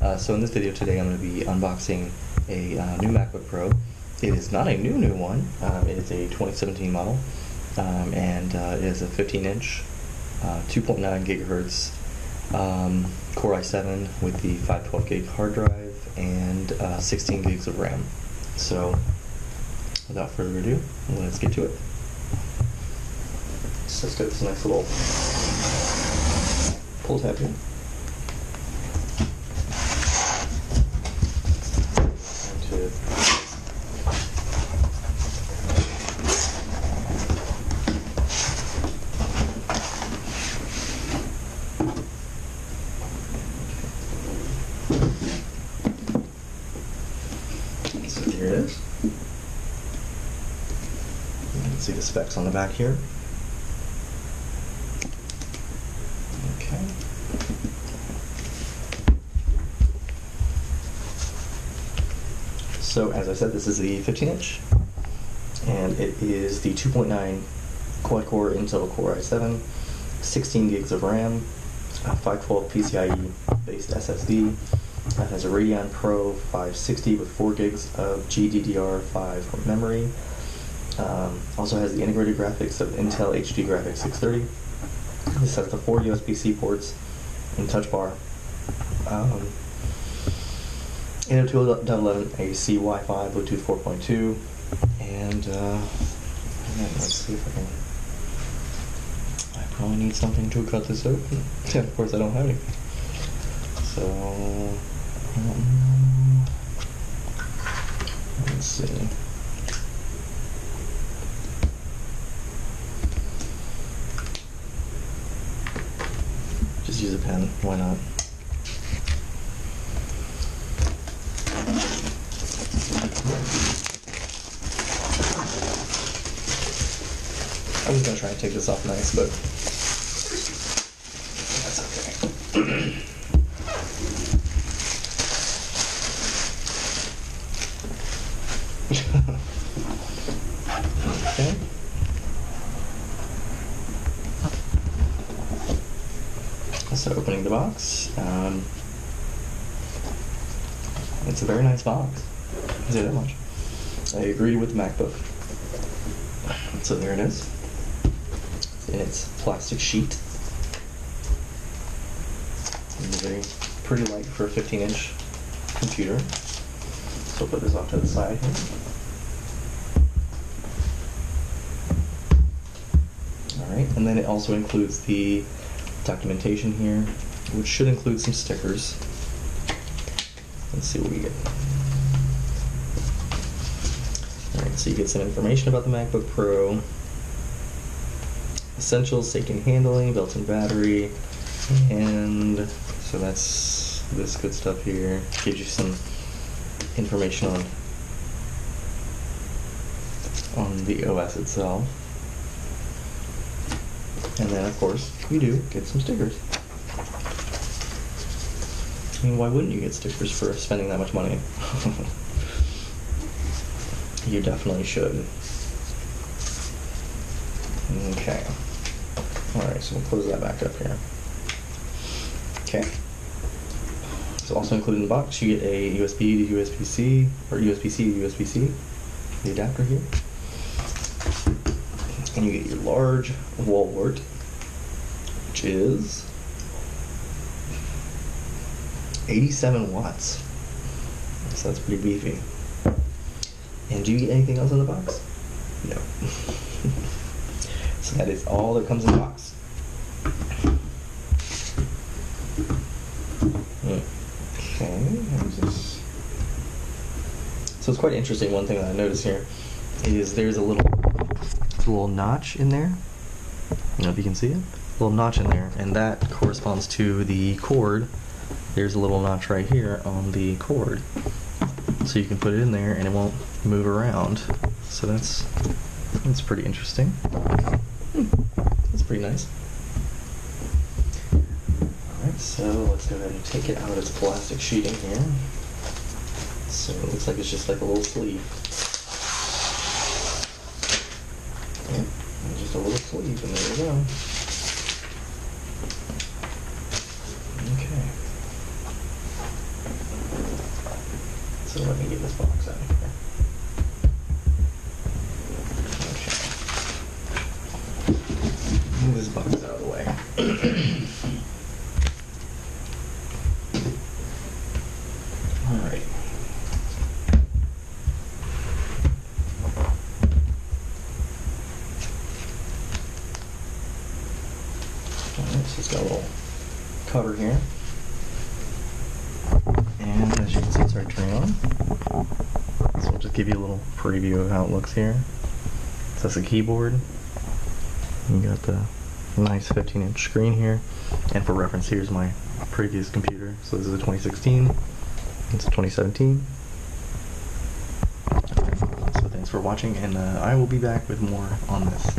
So in this video today I'm going to be unboxing a new MacBook Pro. It is not a new one. It is a 2017 model, and it is a 15-inch, 2.9 gigahertz Core i7 with the 512 gig hard drive and 16 gigs of RAM. So without further ado, let's get to it. So let's get this nice little pull tab here. So here it is. You can see the specs on the back here. Okay. So as I said, this is the 15-inch, and it is the 2.9 quad-core Intel Core i7, 16 gigs of RAM, 512 PCIe based SSD. It has a Radeon Pro 560 with 4 gigs of GDDR5 memory. Also has the integrated graphics of Intel HD Graphics 630. This has the 4 USB-C ports and touch bar. 802.11 AC Wi-Fi, Bluetooth 4.2, and let's see if I probably need something to cut this open. And of course I don't have any. So let's see. Just use a pen, why not? I was gonna try and take this off nice, but that's okay. Okay. So opening the box, it's a very nice box. I'll say that much. I agree with the MacBook. So there it is. In its plastic sheet. And very pretty light for a 15-inch computer. So I'll put this off to the side here. Alright, and then it also includes the documentation here, which should include some stickers. Let's see what we get. Alright, so you get some information about the MacBook Pro. Essentials, safety and handling, built-in battery, and so that's this good stuff here. Gives you some information on the OS itself. And then of course you do get some stickers. I mean, why wouldn't you get stickers for spending that much money? You definitely should. Okay. Alright, so we'll close that back up here. Okay. So also included in the box, you get a USB to USB-C, or USB-C to USB-C, the adapter here. And you get your large wall wart, which is 87 watts. So that's pretty beefy. And do you get anything else in the box? No. So that is all that comes in the box. Okay, so it's quite interesting. One thing that I noticed here is there's a little notch in there. I don't know if you can see it. A little notch in there, and that corresponds to the cord. There's a little notch right here on the cord. So you can put it in there and it won't move around. So that's pretty interesting. That's pretty nice. Alright, so let's go ahead and take it out of its plastic sheeting here. So it looks like it's just like a little sleeve. Yep, just a little sleeve, and there we go. Okay. the way. Alright. Alright, so it's got a little cover here. And as you can see, it's already turning on. So I'll just give you a little preview of how it looks here. So that's a keyboard. You got the nice 15-inch screen here. And for reference, here's my previous computer. So this is a 2016. It's a 2017. So thanks for watching, and I will be back with more on this.